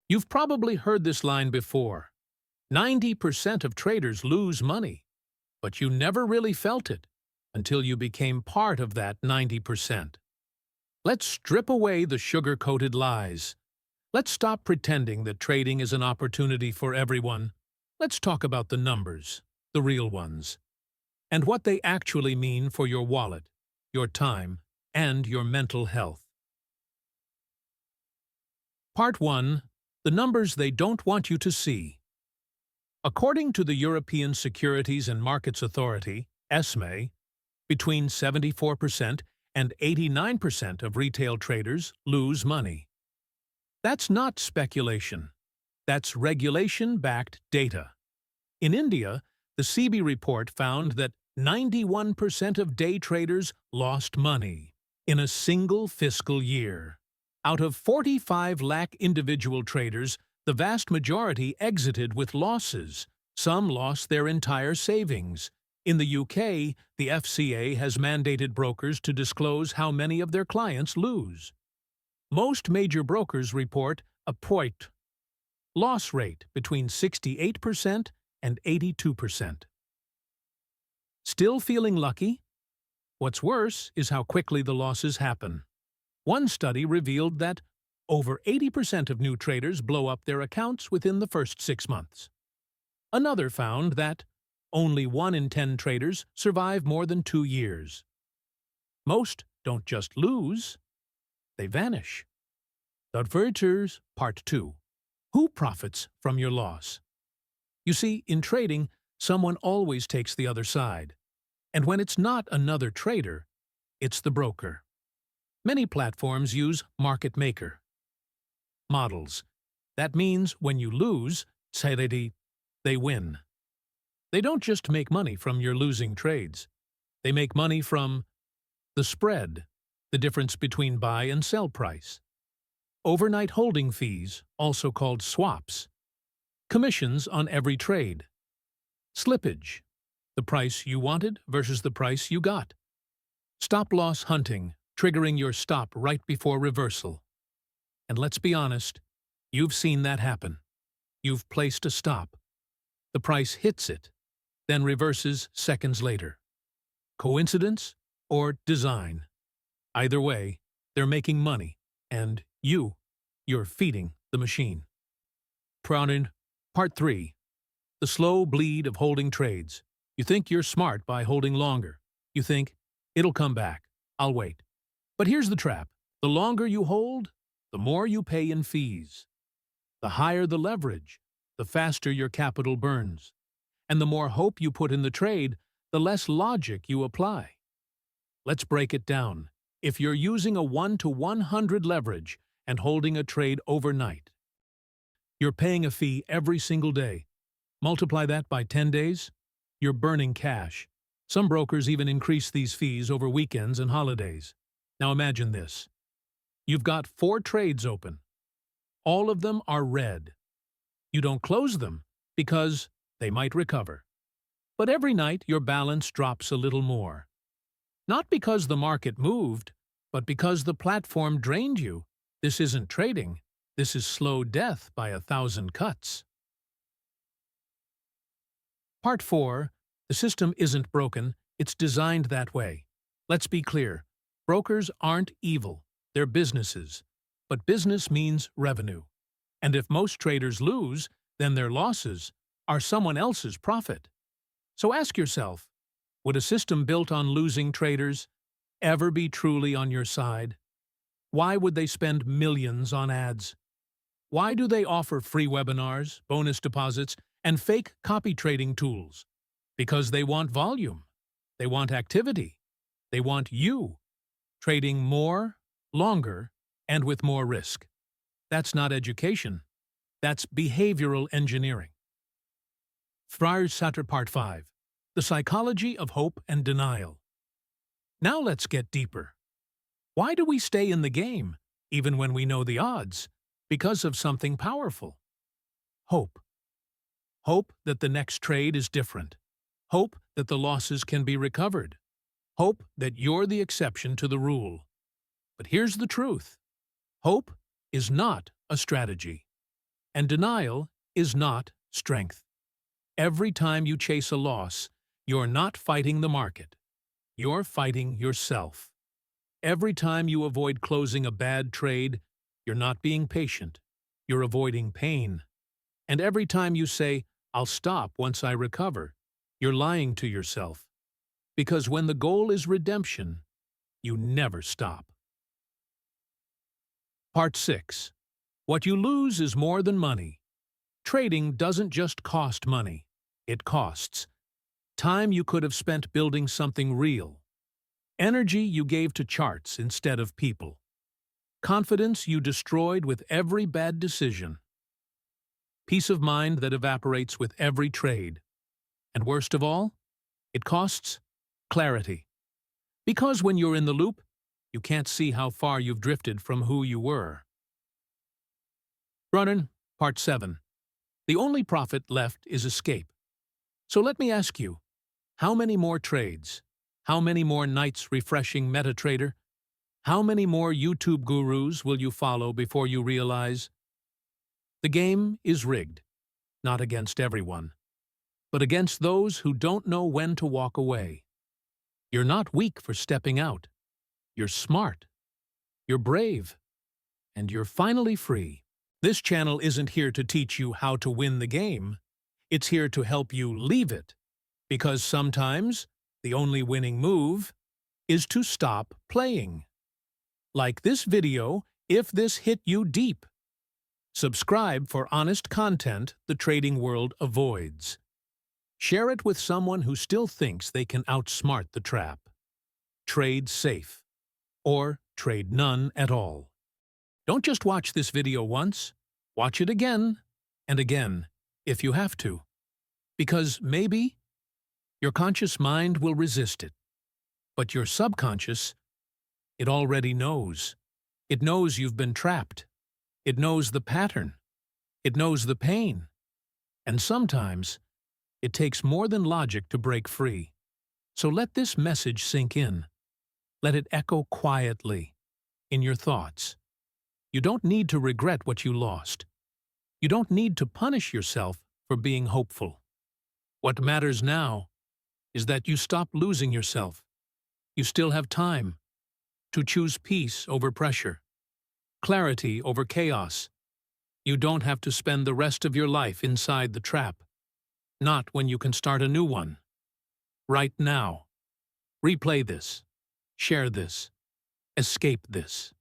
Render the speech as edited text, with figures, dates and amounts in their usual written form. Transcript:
You've probably heard this line before. 90% of traders lose money, but you never really felt it until you became part of that 90%. Let's strip away the sugar-coated lies. Let's stop pretending that trading is an opportunity for everyone. Let's talk about the numbers, the real ones, and what they actually mean for your wallet, your time, and your mental health. Part 1. The numbers they don't want you to see. According to the European Securities and Markets Authority, ESMA, between 74% and 89% of retail traders lose money. That's not speculation. That's regulation-backed data. In India, the CB report found that 91% of day traders lost money in a single fiscal year. Out of 45 lakh individual traders, the vast majority exited with losses. Some lost their entire savings. In the UK, the FCA has mandated brokers to disclose how many of their clients lose. Most major brokers report a POIT loss rate between 68% and 82%. Still feeling lucky? What's worse is how quickly the losses happen. One study revealed that over 80% of new traders blow up their accounts within the first 6 months. Another found that only 1 in 10 traders survive more than 2 years. Most don't just lose, they vanish. Adverters, Part 2. Who profits from your loss? You see, in trading, someone always takes the other side. And when it's not another trader, it's the broker. Many platforms use market maker models. That means when you lose, they win. They don't just make money from your losing trades. They make money from the spread, the difference between buy and sell price, overnight holding fees, also called swaps, commissions on every trade, slippage, the price you wanted versus the price you got, stop-loss hunting, triggering your stop right before reversal. And let's be honest, you've seen that happen. You've placed a stop. The price hits it, then reverses seconds later. Coincidence or design? Either way, they're making money, and you're feeding the machine. Part 3. The slow bleed of holding trades. You think you're smart by holding longer. You think, it'll come back, I'll wait. But here's the trap. The longer you hold, the more you pay in fees. The higher the leverage, the faster your capital burns. And the more hope you put in the trade, the less logic you apply. Let's break it down. If you're using a 1-to-100 leverage and holding a trade overnight, you're paying a fee every single day. Multiply that by 10 days, you're burning cash. Some brokers even increase these fees over weekends and holidays. Now imagine this. You've got 4 trades open. All of them are red. You don't close them because they might recover. But every night your balance drops a little more. Not because the market moved, but because the platform drained you. This isn't trading. This is slow death by 1,000 cuts. Part 4. The system isn't broken, it's designed that way. Let's be clear. Brokers aren't evil. They're businesses. But business means revenue. And if most traders lose, then their losses are someone else's profit. So ask yourself, would a system built on losing traders ever be truly on your side? Why would they spend millions on ads? Why do they offer free webinars, bonus deposits, and fake copy trading tools? Because they want volume. They want activity. They want you trading more, longer, and with more risk. That's not education. That's behavioral engineering. Part 5. The psychology of hope and denial. Now let's get deeper. Why do we stay in the game, even when we know the odds? Because of something powerful. Hope. Hope that the next trade is different. Hope that the losses can be recovered. Hope that you're the exception to the rule. But here's the truth. Hope is not a strategy. And denial is not strength. Every time you chase a loss, you're not fighting the market. You're fighting yourself. Every time you avoid closing a bad trade, you're not being patient. You're avoiding pain. And every time you say, "I'll stop once I recover," you're lying to yourself. Because when the goal is redemption, you never stop. Part 6. What you lose is more than money. Trading doesn't just cost money. It costs time you could have spent building something real, energy you gave to charts instead of people, confidence you destroyed with every bad decision, peace of mind that evaporates with every trade. And worst of all, it costs clarity. Because when you're in the loop, you can't see how far you've drifted from who you were. Running, Part 7. The only profit left is escape. So let me ask you, how many more trades? How many more nights refreshing MetaTrader? How many more YouTube gurus will you follow before you realize? The game is rigged, not against everyone, but against those who don't know when to walk away. You're not weak for stepping out. You're smart. You're brave. And you're finally free. This channel isn't here to teach you how to win the game. It's here to help you leave it. Because sometimes the only winning move is to stop playing. Like this video if this hit you deep. Subscribe for honest content the trading world avoids. Share it with someone who still thinks they can outsmart the trap. Trade safe. Or trade none at all. Don't just watch this video once. Watch it again and again if you have to. Because maybe your conscious mind will resist it. But your subconscious, it already knows. It knows you've been trapped. It knows the pattern. It knows the pain. And sometimes, it takes more than logic to break free. So let this message sink in. Let it echo quietly in your thoughts. You don't need to regret what you lost. You don't need to punish yourself for being hopeful. What matters now is that you stop losing yourself. You still have time to choose peace over pressure, clarity over chaos. You don't have to spend the rest of your life inside the trap. Not when you can start a new one. Right now. Replay this. Share this. Escape this.